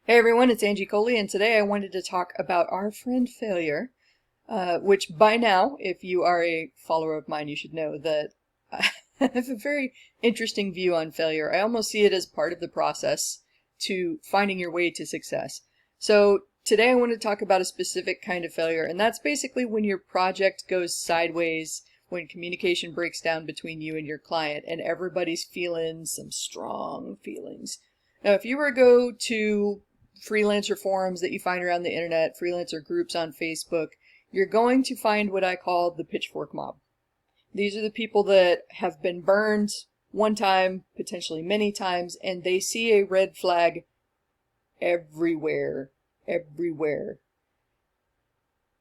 Hey everyone, it's Angie Coley, and today I wanted to talk about our friend failure, which by now, if you are a follower of mine, you should know that I have a very interesting view on failure. I almost see it as part of the process to finding your way to success. So today I want to talk about a specific kind of failure, and that's basically when your project goes sideways, when communication breaks down between you and your client, and everybody's feeling some strong feelings. Now, if you were to go to freelancer forums that you find around the internet, freelancer groups on Facebook, you're going to find what I call the pitchfork mob. These are the people that have been burned one time, potentially many times, and they see a red flag everywhere, everywhere.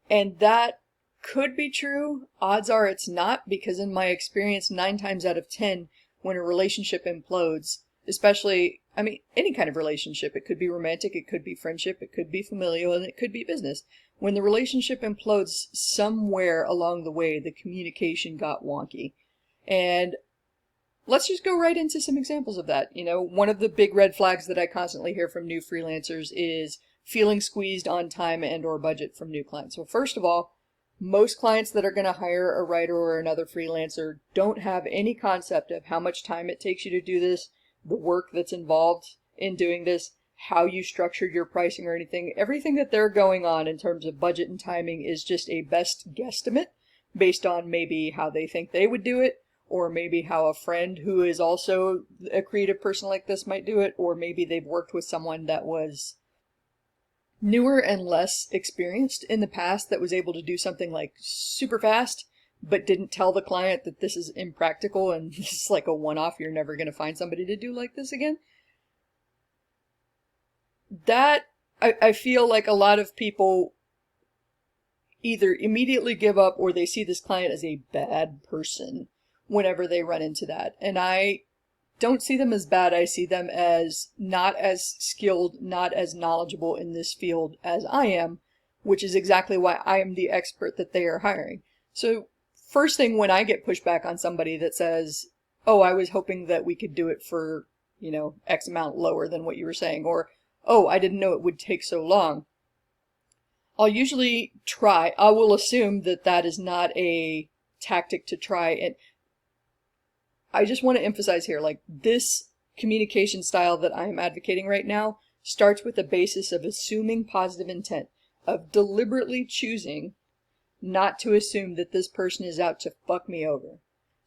And that could be true. Odds are it's not, because in my experience, 9 times out of 10, when a relationship implodes, especially, any kind of relationship. It could be romantic, it could be friendship, it could be familial, and it could be business. When the relationship implodes, somewhere along the way, the communication got wonky. And let's just go right into some examples of that. One of the big red flags that I constantly hear from new freelancers is feeling squeezed on time and or budget from new clients. Well, first of all, most clients that are going to hire a writer or another freelancer don't have any concept of how much time it takes you to do this, the work that's involved in doing this, how you structured your pricing or anything. Everything that they're going on in terms of budget and timing is just a best guesstimate based on maybe how they think they would do it, or maybe how a friend who is also a creative person like this might do it, or maybe they've worked with someone that was newer and less experienced in the past that was able to do something like super fast but didn't tell the client that this is impractical and this is like a one-off, you're never going to find somebody to do like this again. That, I feel like a lot of people either immediately give up or they see this client as a bad person whenever they run into that. And I don't see them as bad, I see them as not as skilled, not as knowledgeable in this field as I am, which is exactly why I am the expert that they are hiring. So first thing when I get pushback on somebody that says, oh, I was hoping that we could do it for, X amount lower than what you were saying, or, oh, I didn't know it would take so long, I'll usually I will assume that that is not a tactic to try. And I just want to emphasize here, like, this communication style that I am advocating right now starts with the basis of assuming positive intent, of deliberately choosing not to assume that this person is out to fuck me over.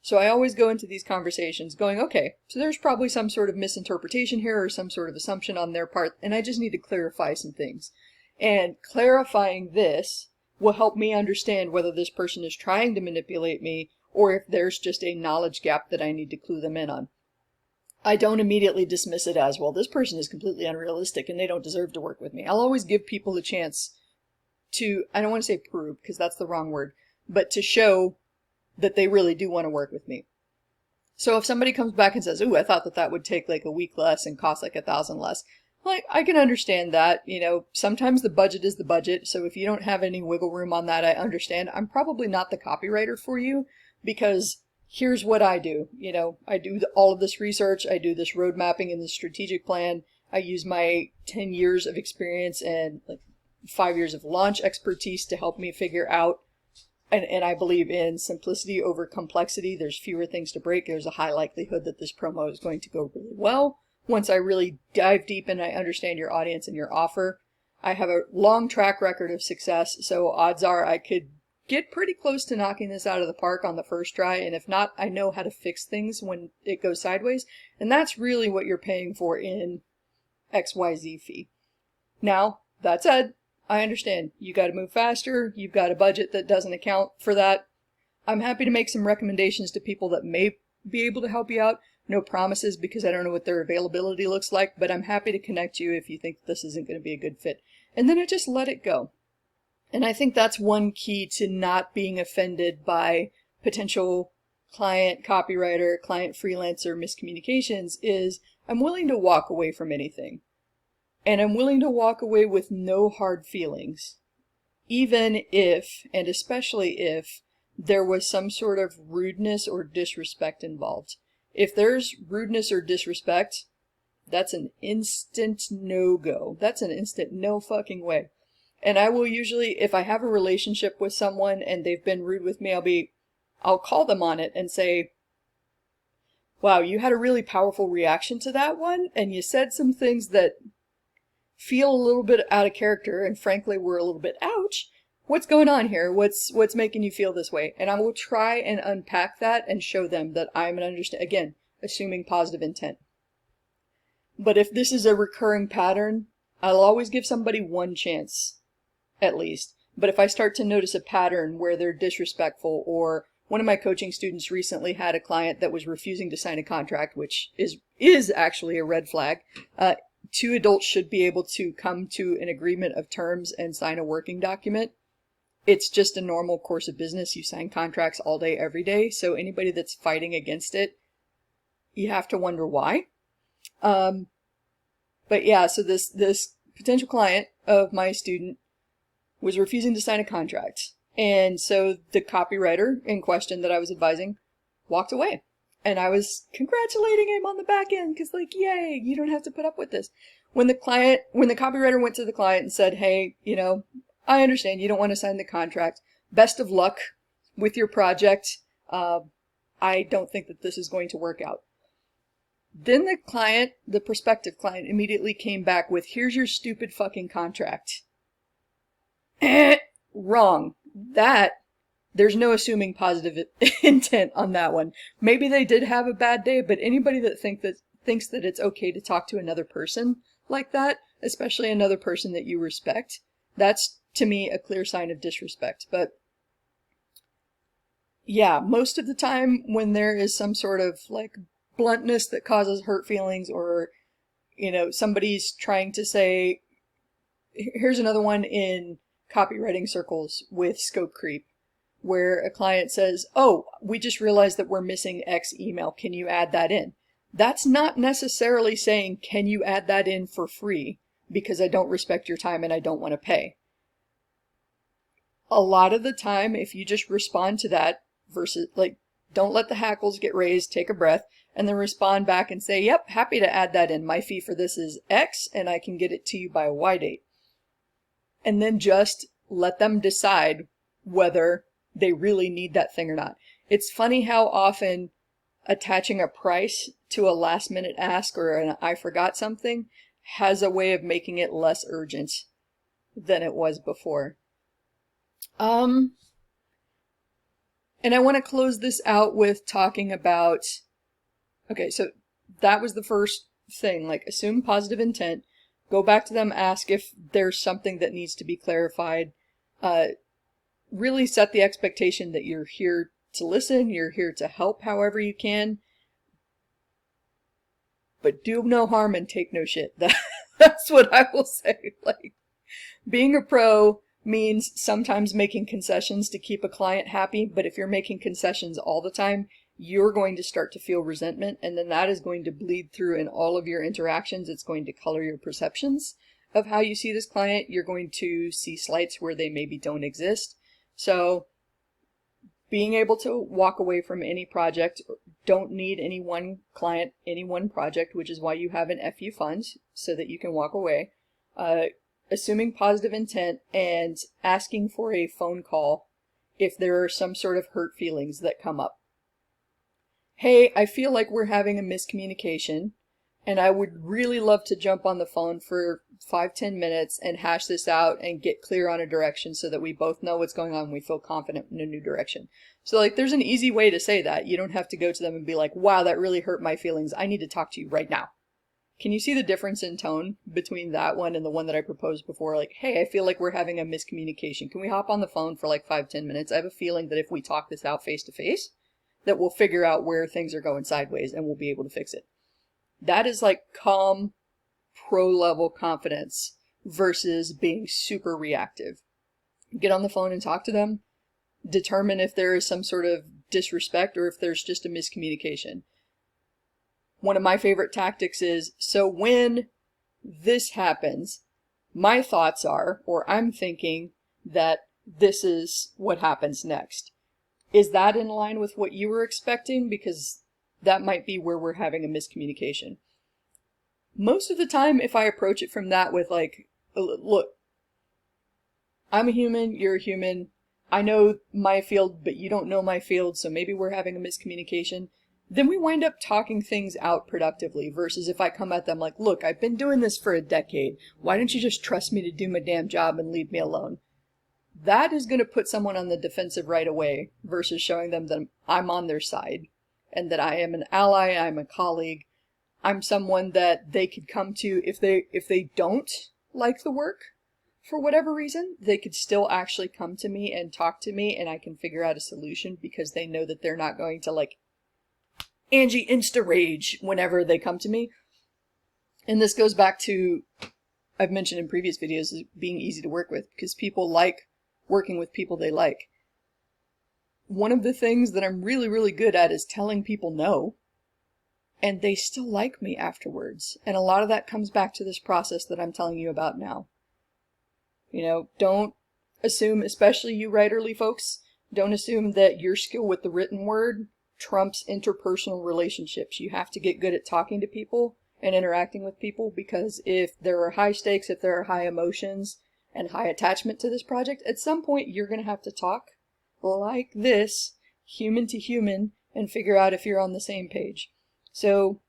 So I always go into these conversations going, okay, so there's probably some sort of misinterpretation here or some sort of assumption on their part, and I just need to clarify some things. And clarifying this will help me understand whether this person is trying to manipulate me or if there's just a knowledge gap that I need to clue them in on. I don't immediately dismiss it as, well, this person is completely unrealistic and they don't deserve to work with me. I'll always give people a chance to, I don't want to say prove, because that's the wrong word, but to show that they really do want to work with me. So if somebody comes back and says, ooh, I thought that that would take like a week less and cost like $1,000 less, like, I can understand that. Sometimes the budget is the budget, so if you don't have any wiggle room on that, I understand. I'm probably not the copywriter for you, because here's what I do. I do all of this research, I do this road mapping and this strategic plan, I use my 10 years of experience and like 5 years of launch expertise to help me figure out, and I believe in simplicity over complexity. There's fewer things to break. There's a high likelihood that this promo is going to go really well once I really dive deep and I understand your audience and your offer. I have a long track record of success, so odds are I could get pretty close to knocking this out of the park on the first try, and if not, I know how to fix things when it goes sideways, and that's really what you're paying for in XYZ fee. Now, that said, I understand you got to move faster, you've got a budget that doesn't account for that. I'm happy to make some recommendations to people that may be able to help you out. No promises, because I don't know what their availability looks like, but I'm happy to connect you if you think this isn't going to be a good fit. And then I just let it go. And I think that's one key to not being offended by potential client copywriter, client freelancer miscommunications is I'm willing to walk away from anything. And I'm willing to walk away with no hard feelings, even if, and especially if, there was some sort of rudeness or disrespect involved. If there's rudeness or disrespect, That's an instant no-go. That's an instant no fucking way. And I will usually, if I have a relationship with someone and they've been rude with me, I'll call them on it and say, wow, you had a really powerful reaction to that one, and you said some things that feel a little bit out of character, and frankly were a little bit ouch. What's going on here? What's making you feel this way? And I will try and unpack that and show them that I'm again, assuming positive intent. But if this is a recurring pattern, I'll always give somebody one chance, at least. But if I start to notice a pattern where they're disrespectful, or one of my coaching students recently had a client that was refusing to sign a contract, which is actually a red flag. Two adults should be able to come to an agreement of terms and sign a working document. It's just a normal course of business. You sign contracts all day, every day. So anybody that's fighting against it, you have to wonder why. But yeah, so this potential client of my student was refusing to sign a contract. And so the copywriter in question that I was advising walked away. And I was congratulating him on the back end because, like, yay, you don't have to put up with this. When the copywriter went to the client and said, hey, I understand you don't want to sign the contract. Best of luck with your project. I don't think that this is going to work out. Then the prospective client, immediately came back with, here's your stupid fucking contract. Wrong. There's no assuming positive intent on that one. Maybe they did have a bad day, but anybody that thinks that it's okay to talk to another person like that, especially another person that you respect, that's, to me, a clear sign of disrespect. But yeah, most of the time when there is some sort of like bluntness that causes hurt feelings, or, somebody's trying to say, here's another one in copywriting circles with scope creep, where a client says, oh, we just realized that we're missing X email. Can you add that in? That's not necessarily saying, can you add that in for free? Because I don't respect your time and I don't want to pay. A lot of the time, if you just respond to that versus, like, don't let the hackles get raised, take a breath, and then respond back and say, yep, happy to add that in. My fee for this is X and I can get it to you by Y date. And then just let them decide whether they really need that thing or not. It's funny how often attaching a price to a last minute ask or an I forgot something has a way of making it less urgent than it was before. And I want to close this out with talking about, okay, so that was the first thing, like assume positive intent, go back to them, ask if there's something that needs to be clarified, really set the expectation that you're here to listen, you're here to help however you can, but do no harm and take no shit. That's what I will say. Like, being a pro means sometimes making concessions to keep a client happy, but if you're making concessions all the time, you're going to start to feel resentment, and then that is going to bleed through in all of your interactions. It's going to color your perceptions of how you see this client. You're going to see slights where they maybe don't exist. So being able to walk away from any project, don't need any one client, any one project, which is why you have an FU fund, so that you can walk away. Assuming positive intent and asking for a phone call if there are some sort of hurt feelings that come up. Hey, I feel like we're having a miscommunication, and I would really love to jump on the phone for 5-10 minutes and hash this out and get clear on a direction so that we both know what's going on and we feel confident in a new direction. So, like, there's an easy way to say that. You don't have to go to them and be like, wow, that really hurt my feelings. I need to talk to you right now. Can you see the difference in tone between that one and the one that I proposed before? Like, hey, I feel like we're having a miscommunication. Can we hop on the phone for like 5-10 minutes? I have a feeling that if we talk this out face to face, that we'll figure out where things are going sideways and we'll be able to fix it. That is like calm, pro-level confidence versus being super reactive. Get on the phone and talk to them. Determine if there is some sort of disrespect or if there's just a miscommunication. One of my favorite tactics is, so when this happens, my thoughts are, or I'm thinking that this is what happens next. Is that in line with what you were expecting? Because that might be where we're having a miscommunication. most of the time, if I approach it from that with like, look, I'm a human, you're a human, I know my field, but you don't know my field, so maybe we're having a miscommunication, then we wind up talking things out productively, versus if I come at them like, look, I've been doing this for a decade, why don't you just trust me to do my damn job and leave me alone? That is going to put someone on the defensive right away, versus showing them that I'm on their side, and that I am an ally, I'm a colleague, I'm someone that they could come to if they don't like the work, for whatever reason, they could still actually come to me and talk to me, and I can figure out a solution because they know that they're not going to like Angie insta-rage whenever they come to me. And this goes back to, I've mentioned in previous videos, being easy to work with, because people like working with people they like. One of the things that I'm really, really good at is telling people no, and they still like me afterwards. And a lot of that comes back to this process that I'm telling you about now. You know, don't assume, especially you writerly folks, don't assume that your skill with the written word trumps interpersonal relationships. You have to get good at talking to people and interacting with people, because if there are high stakes, if there are high emotions and high attachment to this project, at some point you're going to have to talk like this, human to human, and figure out if you're on the same page. So,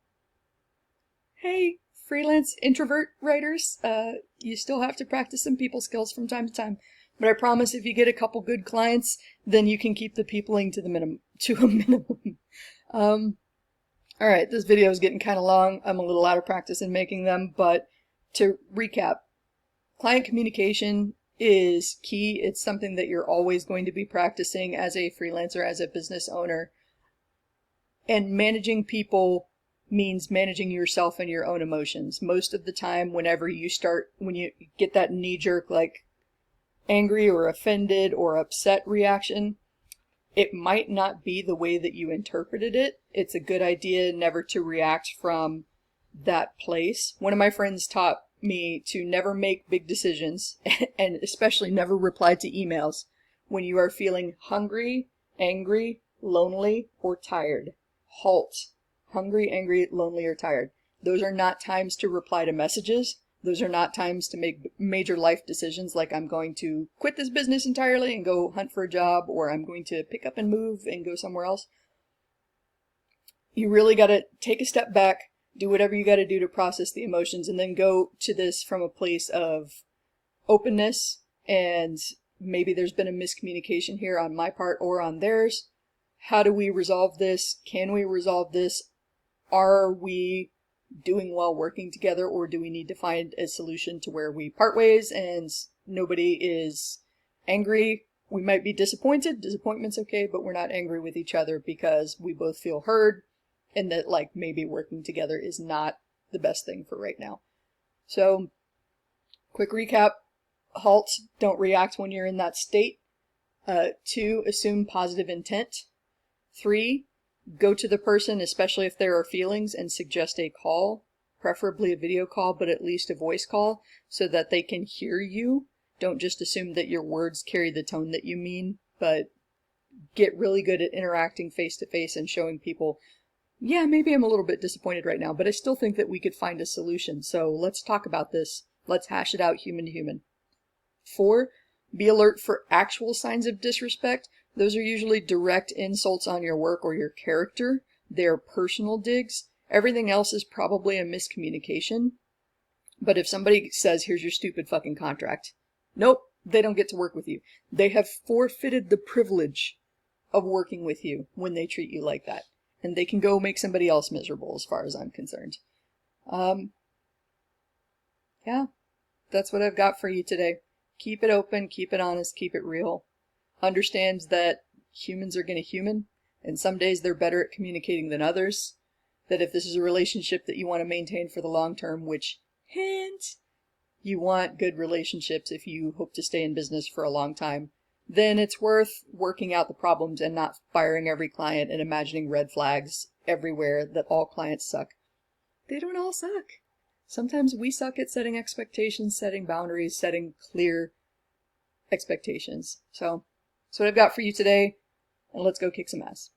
hey, freelance introvert writers, you still have to practice some people skills from time to time. But I promise if you get a couple good clients, then you can keep the peopling to a minimum. Alright, this video is getting kind of long. I'm a little out of practice in making them, but to recap, client communication is key. It's something that you're always going to be practicing as a freelancer, as a business owner. And managing people means managing yourself and your own emotions. Most of the time, when you get that knee-jerk, like, angry or offended or upset reaction, it might not be the way that you interpreted it. It's a good idea never to react from that place. One of my friends taught me to never make big decisions, and especially never reply to emails when you are feeling hungry, angry, lonely, or tired. Halt. Hungry, angry, lonely, or tired. Those are not times to reply to messages. Those are not times to make major life decisions like I'm going to quit this business entirely and go hunt for a job, or I'm going to pick up and move and go somewhere else. You really got to take a step back, do whatever you got to do to process the emotions, and then go to this from a place of openness, and maybe there's been a miscommunication here on my part or on theirs. How do we resolve this? Can we resolve this? Are we doing well working together, or do we need to find a solution to where we part ways and nobody is angry? We might be disappointed. Disappointment's okay, but we're not angry with each other because we both feel heard, and that like maybe working together is not the best thing for right now. So, quick recap. Halt. Don't react when you're in that state. 2, assume positive intent. 3, go to the person, especially if there are feelings, and suggest a call, preferably a video call, but at least a voice call, so that they can hear you. Don't just assume that your words carry the tone that you mean, but get really good at interacting face to face and showing people, yeah, maybe I'm a little bit disappointed right now, but I still think that we could find a solution. So let's talk about this. Let's hash it out human to human. 4, be alert for actual signs of disrespect. Those are usually direct insults on your work or your character. They're personal digs. Everything else is probably a miscommunication. But if somebody says, here's your stupid fucking contract, nope, they don't get to work with you. They have forfeited the privilege of working with you when they treat you like that. And they can go make somebody else miserable as far as I'm concerned. Yeah, that's what I've got for you today. Keep it open, keep it honest, keep it real. Understand that humans are going to human, and some days they're better at communicating than others. That if this is a relationship that you want to maintain for the long term, which, hint, you want good relationships if you hope to stay in business for a long time, then it's worth working out the problems and not firing every client and imagining red flags everywhere that all clients suck. They don't all suck. Sometimes we suck at setting expectations, setting boundaries, setting clear expectations. So, that's what I've got for you today, and let's go kick some ass.